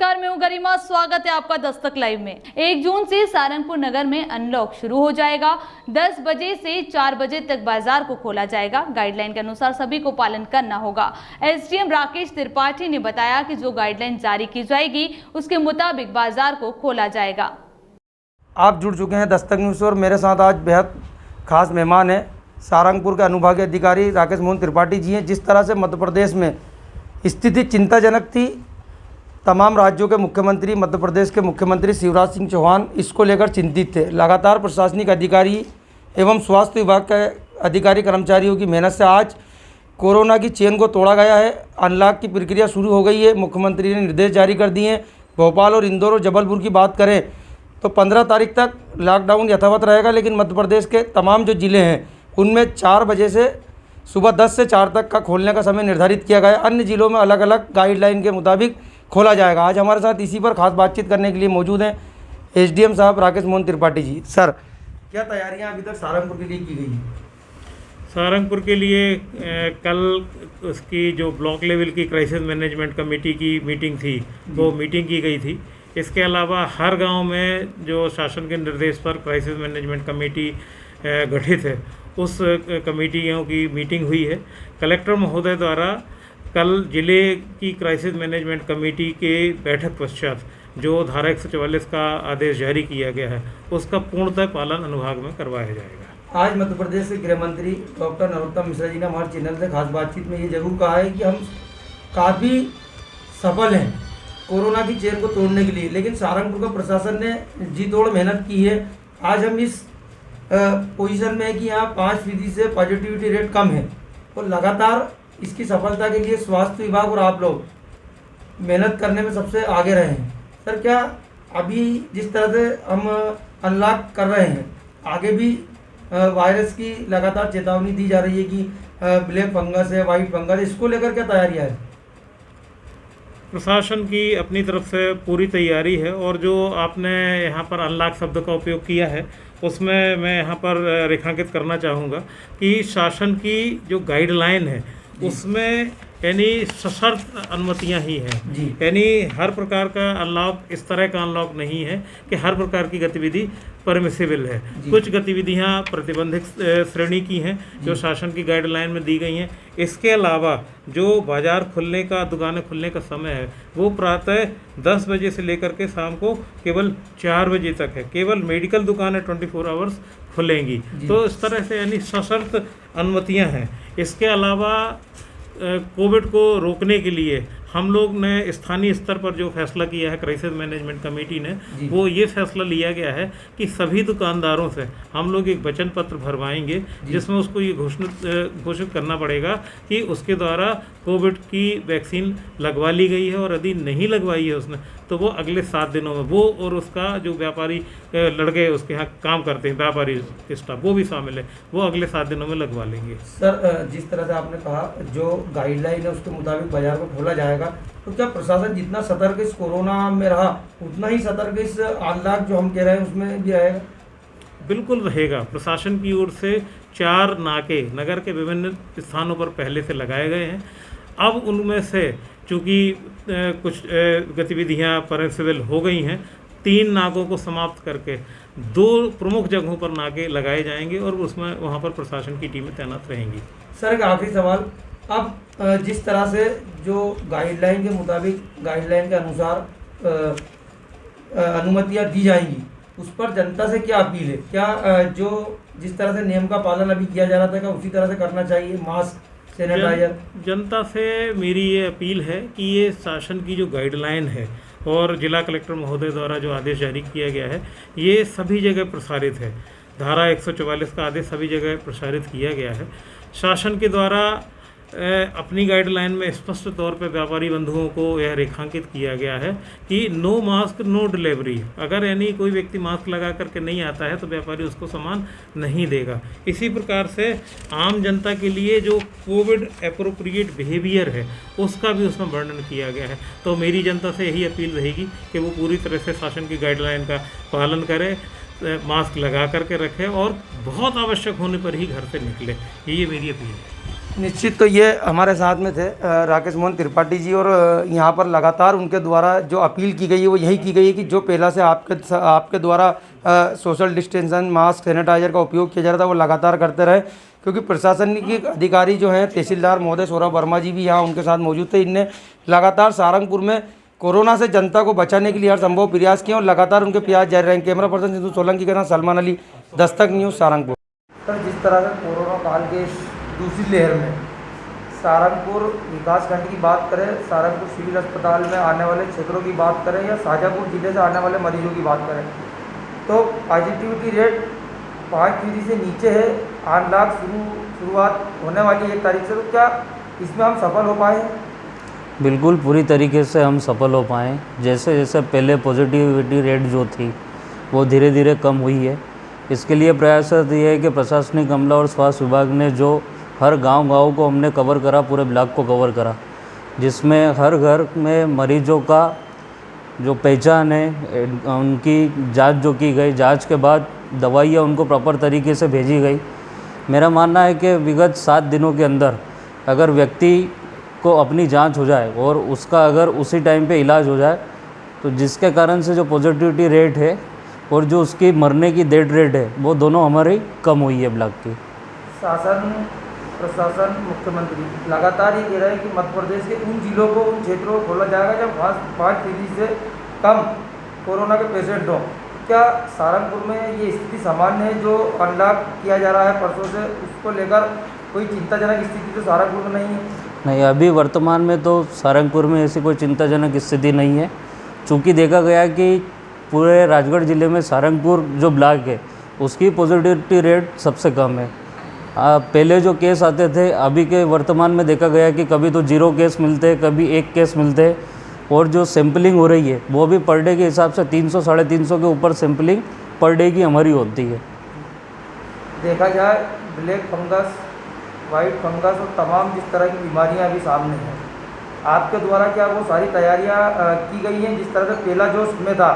नमस्कार, मैं हूं गरिमा। स्वागत है आपका दस्तक लाइव में। 1 जून से सारंगपुर नगर में अनलॉक शुरू हो जाएगा। 10 बजे से 4 बजे तक बाजार को खोला जाएगा। गाइडलाइन के अनुसार सभी को पालन करना होगा। एसडीएम राकेश त्रिपाठी ने बताया कि जो गाइडलाइन जारी की जाएगी उसके मुताबिक बाजार को खोला जाएगा। आप जुड़ चुके हैं दस्तक न्यूज़ और मेरे साथ आज बेहद खास मेहमान हैं सारंगपुर के अनुभागीय अधिकारी राकेश मोहन त्रिपाठी जी हैं। जिस तरह से मध्य प्रदेश में स्थिति चिंताजनक थी, तमाम राज्यों के मुख्यमंत्री, मध्य प्रदेश के मुख्यमंत्री शिवराज सिंह चौहान इसको लेकर चिंतित थे। लगातार प्रशासनिक अधिकारी एवं स्वास्थ्य विभाग के अधिकारी कर्मचारियों की मेहनत से आज कोरोना की चेन को तोड़ा गया है। अनलॉक की प्रक्रिया शुरू हो गई है। मुख्यमंत्री ने निर्देश जारी कर दिए हैं। भोपाल और इंदौर और जबलपुर की बात करें तो 15 तारीख तक लॉकडाउन यथावत रहेगा, लेकिन मध्य प्रदेश के तमाम जो ज़िले हैं उनमें 4 बजे से सुबह 10 से 4 तक का खोलने का समय निर्धारित किया गया है। अन्य ज़िलों में अलग अलग गाइडलाइन के मुताबिक खोला जाएगा। आज हमारे साथ इसी पर खास बातचीत करने के लिए मौजूद हैं एसडीएम साहब राकेश मोहन त्रिपाठी जी। सर, क्या तैयारियां अभी तक सारंगपुर के लिए की गई हैं? सहारनपुर के लिए कल उसकी जो ब्लॉक लेवल की क्राइसिस मैनेजमेंट कमेटी की मीटिंग थी वो मीटिंग की गई थी। इसके अलावा हर गांव में जो शासन के निर्देश पर क्राइसिस मैनेजमेंट कमेटी गठित है उस कमेटियों की मीटिंग हुई है। कलेक्टर महोदय द्वारा कल जिले की क्राइसिस मैनेजमेंट कमेटी के बैठक पश्चात जो धारा 144 का आदेश जारी किया गया है उसका पूर्णतः पालन अनुभाग में करवाया जाएगा। आज मध्य प्रदेश के गृह मंत्री डॉक्टर नरोत्तम मिश्रा जी ने हमारे चैनल से खास बातचीत में ये जरूर कहा है कि हम काफ़ी सफल हैं कोरोना की चेन को तोड़ने के लिए, लेकिन सहारनपुर का प्रशासन ने जी तोड़ मेहनत की है। आज हम इस पोजीशन में है कि यहाँ 5% से पॉजिटिविटी रेट कम है और लगातार इसकी सफलता के लिए स्वास्थ्य विभाग और आप लोग मेहनत करने में सबसे आगे रहे हैं। सर, क्या अभी जिस तरह से हम अनलॉक कर रहे हैं आगे भी वायरस की लगातार चेतावनी दी जा रही है कि ब्लैक फंगस है, वाइट फंगस, इसको लेकर क्या तैयारियां है? प्रशासन की अपनी तरफ से पूरी तैयारी है और जो आपने यहाँ पर अनलॉक शब्द का उपयोग किया है उसमें मैं यहाँ पर रेखांकित करना चाहूँगा कि शासन की जो गाइडलाइन है उसमें यानी सशर्त अनुमतियाँ ही हैं। यानी हर प्रकार का अनलॉक इस तरह का अनलॉक नहीं है कि हर प्रकार की गतिविधि परमिसिबल है। कुछ गतिविधियाँ प्रतिबंधित श्रेणी की हैं जो शासन की गाइडलाइन में दी गई हैं। इसके अलावा जो बाज़ार खुलने का, दुकानें खुलने का समय है वो प्रातः 10 बजे से लेकर के शाम को केवल 4 बजे तक है। केवल मेडिकल दुकानें 24 आवर्स खुलेंगी। तो इस तरह से यानी सशर्त अनुमतियाँ हैं। इसके अलावा कोविड को रोकने के लिए हम लोग ने स्थानीय स्तर पर जो फैसला किया है क्राइसिस मैनेजमेंट कमेटी ने, वो ये फैसला लिया गया है कि सभी दुकानदारों से हम लोग एक वचन पत्र भरवाएंगे जिसमें उसको ये घोषित करना पड़ेगा कि उसके द्वारा कोविड की वैक्सीन लगवा ली गई है, और यदि नहीं लगवाई है उसने तो वो अगले 7 दिनों में वो और उसका जो व्यापारी लड़के उसके यहाँ काम करते हैं, व्यापारी स्टाफ, वो भी शामिल है, वो अगले 7 दिनों में लगवा लेंगे। सर, जिस तरह से आपने कहा जो गाइडलाइन है उसके मुताबिक बाजार को खोला जाएगा, तो क्या प्रशासन जितना सतर्क इस कोरोना में रहा उतना ही सतर्क इस अनलॉक जो हम कह रहे हैं उसमें भी रहेगा? बिल्कुल रहेगा। प्रशासन की ओर से 4 नाके नगर के विभिन्न स्थानों पर पहले से लगाए गए हैं। अब उनमें से चूँकि कुछ गतिविधियां परमिसिबल हो गई हैं, 3 नाकों को समाप्त करके 2 प्रमुख जगहों पर नाके लगाए जाएंगे और उसमें वहाँ पर प्रशासन की टीमें तैनात रहेंगी। सर, एक आखिरी सवाल, अब जिस तरह से जो गाइडलाइन के मुताबिक, गाइडलाइन के अनुसार अनुमतियां दी जाएंगी उस पर जनता से क्या अपील है? क्या जो जिस तरह से नियम का पालन अभी किया जा रहा था क्या उसी तरह से करना चाहिए? Mask, sanitiser. जनता से मेरी ये अपील है कि ये शासन की जो गाइडलाइन है और जिला कलेक्टर महोदय द्वारा जो आदेश जारी किया गया है ये सभी जगह प्रसारित है। धारा 144 का आदेश सभी जगह प्रसारित किया गया है। शासन के द्वारा अपनी गाइडलाइन में स्पष्ट तौर पर व्यापारी बंधुओं को यह रेखांकित किया गया है कि नो मास्क नो डिलीवरी। अगर यानी कोई व्यक्ति मास्क लगा करके नहीं आता है तो व्यापारी उसको सामान नहीं देगा। इसी प्रकार से आम जनता के लिए जो कोविड एप्रोप्रिएट बिहेवियर है उसका भी उसमें वर्णन किया गया है। तो मेरी जनता से यही अपील रहेगी कि वो पूरी तरह से शासन की गाइडलाइन का पालन करे, मास्क लगा करके रखे और बहुत आवश्यक होने पर ही घर से निकले। ये मेरी अपील है। निश्चित तो ये हमारे साथ में थे राकेश मोहन त्रिपाठी जी, और यहाँ पर लगातार उनके द्वारा जो अपील की गई है वो यही की गई है कि जो पहला से आपके द्वारा सोशल डिस्टेंसन, मास्क, सैनिटाइजर का उपयोग किया जा रहा था वो लगातार करते रहे, क्योंकि प्रशासनिक अधिकारी जो हैं तहसीलदार महोदय सौरभ वर्मा जी भी यहाँ उनके साथ मौजूद थे। इनने लगातार सारंगपुर में कोरोना से जनता को बचाने के लिए हर संभव प्रयास किए और लगातार उनके प्रयास जारी रहेंगे। कैमरा पर्सन सिंधु सोलंकी के साथ सलमान अली, दस्तक न्यूज़, सारंगपुर। सर, जिस तरह से कोरोना काल के दूसरी लहर में सारंगपुर विकासखंड की बात करें, सारंगपुर सिविल अस्पताल में आने वाले क्षेत्रों की बात करें या शाजापुर जिले से आने वाले मरीजों की बात करें, तो पॉजिटिविटी रेट 5% से नीचे है। 8 लाख शुरुआत होने वाली 1 तारीख से, तो क्या इसमें हम सफल हो पाए? बिल्कुल पूरी तरीके से हम सफल हो पाएँ। जैसे जैसे पहले पॉजिटिविटी रेट जो थी वो धीरे धीरे कम हुई है। इसके लिए प्रयास ये है कि प्रशासनिक अमला और स्वास्थ्य विभाग ने जो हर गांव को हमने कवर करा, पूरे ब्लॉक को कवर करा, जिसमें हर घर में मरीजों का जो पहचान है, उनकी जांच जो की गई, जांच के बाद दवाइयाँ उनको प्रॉपर तरीके से भेजी गई। मेरा मानना है कि विगत 7 दिनों के अंदर अगर व्यक्ति को अपनी जांच हो जाए और उसका अगर उसी टाइम पे इलाज हो जाए, तो जिसके कारण से जो पॉजिटिविटी रेट है और जो उसकी मरने की डेथ रेट है वो दोनों हमारी कम हुई है ब्लॉक की। शासन, प्रशासन, मुख्यमंत्री लगातार ये कह रहे हैं कि मध्य प्रदेश के उन जिलों को, उन क्षेत्रों को खोला जाएगा जब 5% से कम कोरोना के पेशेंट हों। क्या सारंगपुर में ये स्थिति सामान्य है? जो अनलॉक किया जा रहा है परसों से, उसको लेकर कोई चिंताजनक स्थिति तो सारंगपुर में नहीं है? नहीं, अभी वर्तमान में तो सारंगपुर में ऐसी कोई चिंताजनक स्थिति नहीं है। चूँकि देखा गया कि पूरे राजगढ़ ज़िले में सारंगपुर जो ब्लॉक है उसकी पॉजिटिविटी रेट सबसे कम है। पहले जो केस आते थे, अभी के वर्तमान में देखा गया कि कभी तो 0 केस मिलते, कभी 1 केस मिलते, और जो सैम्पलिंग हो रही है वो भी पर डे के हिसाब से 300 साढ़े 300 के ऊपर सैम्पलिंग पर डे की हमारी होती है। देखा जाए ब्लैक फंगस, वाइट फंगस और तमाम जिस तरह की बीमारियां अभी सामने हैं, आपके द्वारा क्या वो सारी तैयारियां की गई हैं? जिस तरह से पहला जोश में था,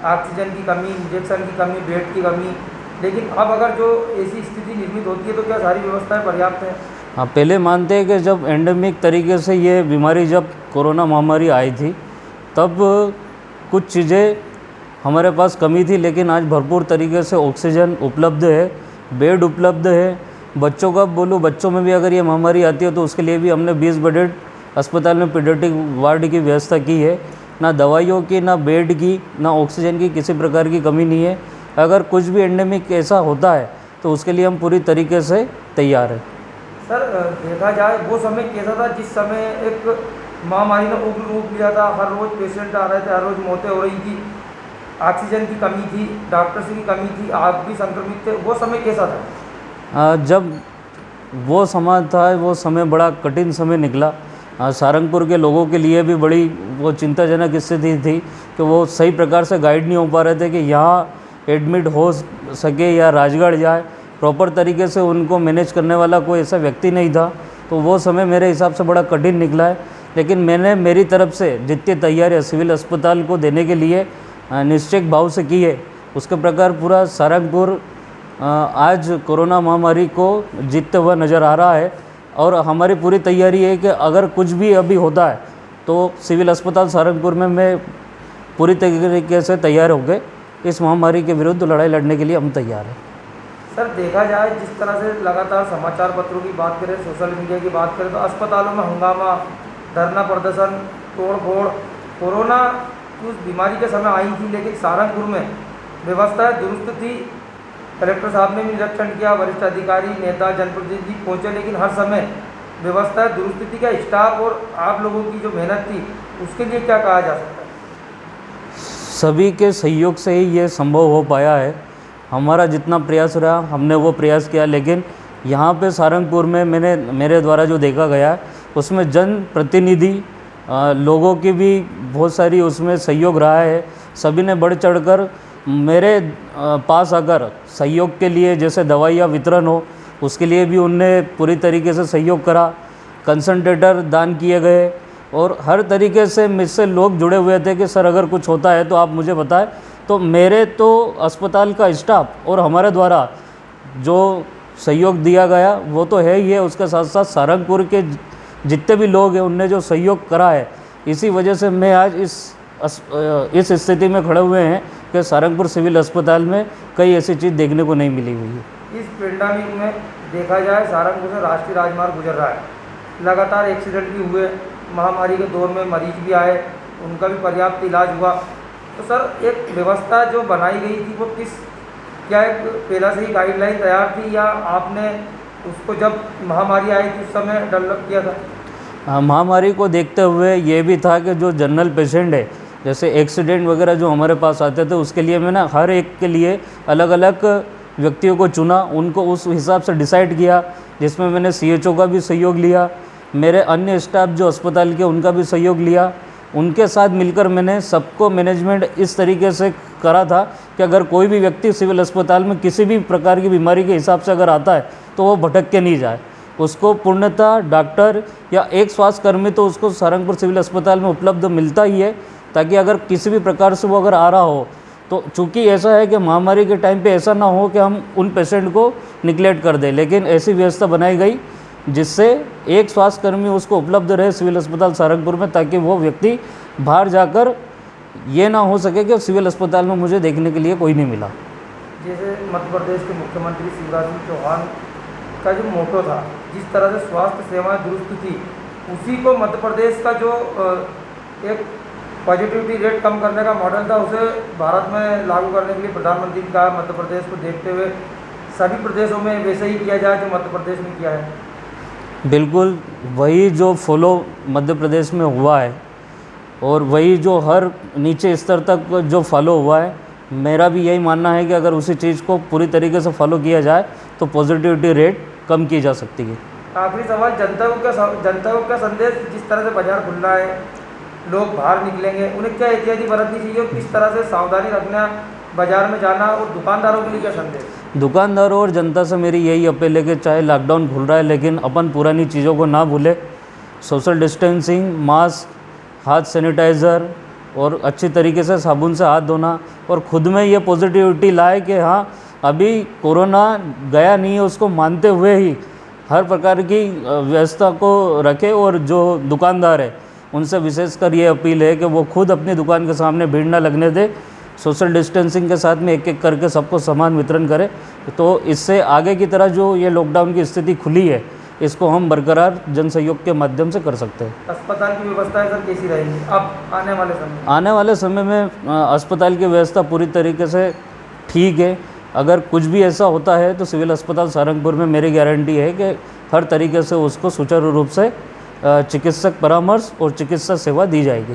ऑक्सीजन की कमी, इंजेक्शन की कमी, बेड की कमी, लेकिन अब अगर जो ऐसी स्थिति निर्मित होती है तो क्या सारी व्यवस्थाएं पर्याप्त हैं? हाँ, पहले मानते हैं कि जब एंडेमिक तरीके से ये बीमारी, जब कोरोना महामारी आई थी, तब कुछ चीज़ें हमारे पास कमी थी, लेकिन आज भरपूर तरीके से ऑक्सीजन उपलब्ध है, बेड उपलब्ध है। बच्चों का बोलूँ, बच्चों में भी अगर ये महामारी आती है तो उसके लिए भी हमने 20 बेडेड अस्पताल में पीडियाट्रिक वार्ड की व्यवस्था की है। ना दवाइयों की, ना बेड की, ना ऑक्सीजन की किसी प्रकार की कमी नहीं है। अगर कुछ भी एंडेमिक ऐसा होता है तो उसके लिए हम पूरी तरीके से तैयार हैं। सर, देखा जाए वो समय कैसा था जिस समय एक महामारी ने उग्र रूप लिया था, हर रोज़ पेशेंट आ रहे थे, हर रोज़ मौतें हो रही थी, ऑक्सीजन की कमी थी, डॉक्टर्स की कमी थी, आप भी संक्रमित थे, वो समय कैसा था? जब वो समय था, वो समय बड़ा कठिन समय निकला। सारंगपुर के लोगों के लिए भी बड़ी वो चिंताजनक स्थिति थी कि वो सही प्रकार से गाइड नहीं हो पा रहे थे कि यहाँ एडमिट हो सके या राजगढ़ जाए। प्रॉपर तरीके से उनको मैनेज करने वाला कोई ऐसा व्यक्ति नहीं था, तो वो समय मेरे हिसाब से बड़ा कठिन निकला है। लेकिन मैंने मेरी तरफ से जितनी तैयारी सिविल अस्पताल को देने के लिए निश्चित भाव से की है, उसके प्रकार पूरा सारंगपुर आज कोरोना महामारी को जीतते हुआ नज़र आ रहा है। और हमारी पूरी तैयारी है कि अगर कुछ भी अभी होता है तो सिविल अस्पताल सारंगपुर में मैं पूरी तरीके से तैयार हो गए। इस महामारी के विरुद्ध लड़ाई लड़ने के लिए हम तैयार हैं। सर, देखा जाए जिस तरह से लगातार समाचार पत्रों की बात करें, सोशल मीडिया की बात करें, तो अस्पतालों में हंगामा, धरना प्रदर्शन, तोड़फोड़, कोरोना उस बीमारी के समय आई थी, लेकिन सारंगपुर में व्यवस्थाएं दुरुस्त थी। कलेक्टर साहब ने भी निरीक्षण किया, वरिष्ठ अधिकारी, नेता, जनप्रतिनिधि पहुँचे, लेकिन हर समय व्यवस्थाएं दुरुस्त थी। क्या स्टाफ और आप लोगों की जो मेहनत थी उसके लिए क्या कहा जा सकता है? सभी के सहयोग से ही ये संभव हो पाया है। हमारा जितना प्रयास रहा हमने वो प्रयास किया, लेकिन यहाँ पे सारंगपुर में मेरे द्वारा जो देखा गया है उसमें जनप्रतिनिधि लोगों की भी बहुत सारी उसमें सहयोग रहा है। सभी ने बढ़ चढ़कर मेरे पास आकर सहयोग के लिए, जैसे दवाइयाँ वितरण हो उसके लिए भी उनने पूरी तरीके से सहयोग करा। कंसंट्रेटर दान किए गए और हर तरीके से मुझसे लोग जुड़े हुए थे कि सर अगर कुछ होता है तो आप मुझे बताएं। तो मेरे तो अस्पताल का स्टाफ और हमारे द्वारा जो सहयोग दिया गया वो तो है ही है, उसके साथ साथ सारंगपुर के जितने भी लोग हैं उनने जो सहयोग करा है, इसी वजह से मैं आज इस स्थिति में खड़े हुए हैं कि सारंगपुर सिविल अस्पताल में कई ऐसी चीज़ देखने को नहीं मिली हुई है। इस पेंडेमिक में देखा जाए सारंगपुर से राष्ट्रीय राजमार्ग गुजर रहा है, लगातार एक्सीडेंट भी हुए, महामारी के दौर में मरीज भी आए, उनका भी पर्याप्त इलाज हुआ। तो सर एक व्यवस्था जो बनाई गई थी वो क्या एक पहला से ही गाइडलाइन तैयार थी या आपने उसको जब महामारी आई थी उस समय डेवलप किया था? महामारी को देखते हुए ये भी था कि जो जनरल पेशेंट है, जैसे एक्सीडेंट वगैरह जो हमारे पास आते थे, उसके लिए मैंने हर एक के लिए अलग अलग व्यक्तियों को चुना, उनको उस हिसाब से डिसाइड किया, जिसमें मैंने CHO का भी सहयोग लिया, मेरे अन्य स्टाफ जो अस्पताल के उनका भी सहयोग लिया। उनके साथ मिलकर मैंने सबको मैनेजमेंट इस तरीके से करा था कि अगर कोई भी व्यक्ति सिविल अस्पताल में किसी भी प्रकार की बीमारी के हिसाब से अगर आता है तो वो भटक के नहीं जाए, उसको पूर्णतः डॉक्टर या एक स्वास्थ्यकर्मी तो उसको सारंगपुर सिविल अस्पताल में उपलब्ध मिलता ही है, ताकि अगर किसी भी प्रकार से वो अगर आ रहा हो तो चूँकि ऐसा है कि महामारी के टाइम पे ऐसा ना हो कि हम उन पेशेंट को निगलेक्ट कर दें, लेकिन ऐसी व्यवस्था बनाई गई जिससे एक स्वास्थ्यकर्मी उसको उपलब्ध रहे सिविल अस्पताल सारंगपुर में, ताकि वो व्यक्ति बाहर जाकर ये ना हो सके कि सिविल अस्पताल में मुझे देखने के लिए कोई नहीं मिला। जैसे मध्य प्रदेश के मुख्यमंत्री शिवराज सिंह चौहान का जो मोटो था, जिस तरह से स्वास्थ्य सेवाएं दुरुस्त थी, उसी को मध्य प्रदेश का जो एक पॉजिटिविटी रेट कम करने का मॉडल था, उसे भारत में लागू करने के लिए प्रधानमंत्री ने कहा मध्य प्रदेश को देखते हुए सभी प्रदेशों में वैसे ही किया जाए जो मध्य प्रदेश में किया है। बिल्कुल वही जो फॉलो मध्य प्रदेश में हुआ है और वही जो हर नीचे स्तर तक जो फॉलो हुआ है, मेरा भी यही मानना है कि अगर उसी चीज़ को पूरी तरीके से फॉलो किया जाए तो पॉजिटिविटी रेट कम की जा सकती है। आखिरी सवाल, जनता को क्या संदेश, जिस तरह से बाजार खुल रहा है, लोग बाहर निकलेंगे, उन्हें क्या एहतियाती बरतनी चाहिए और किस तरह से सावधानी रखना, बाजार में जाना, और दुकानदारों के लिए क्या संदेश? दुकानदारों और जनता से मेरी यही अपील है कि चाहे लॉकडाउन खुल रहा है लेकिन अपन पुरानी चीज़ों को ना भूलें। सोशल डिस्टेंसिंग, मास्क, हाथ सैनिटाइज़र और अच्छी तरीके से साबुन से हाथ धोना, और ख़ुद में ये पॉजिटिविटी लाए कि हाँ अभी कोरोना गया नहीं है, उसको मानते हुए ही हर प्रकार की व्यवस्था को रखे। और जो दुकानदार है उनसे विशेषकर ये अपील है कि वो खुद अपनी दुकान के सामने भीड़ ना लगने दे, सोशल डिस्टेंसिंग के साथ में एक एक करके सबको सामान वितरण करें। तो इससे आगे की तरह जो ये लॉकडाउन की स्थिति खुली है, इसको हम बरकरार जन सहयोग के माध्यम से कर सकते हैं। अस्पताल की व्यवस्था सर कैसी रहेगी अब आने वाले समय? आने वाले समय में अस्पताल की व्यवस्था पूरी तरीके से ठीक है। अगर कुछ भी ऐसा होता है तो सिविल अस्पताल सारंगपुर में मेरी गारंटी है कि हर तरीके से उसको सुचारू रूप से चिकित्सक परामर्श और चिकित्सा सेवा दी जाएगी।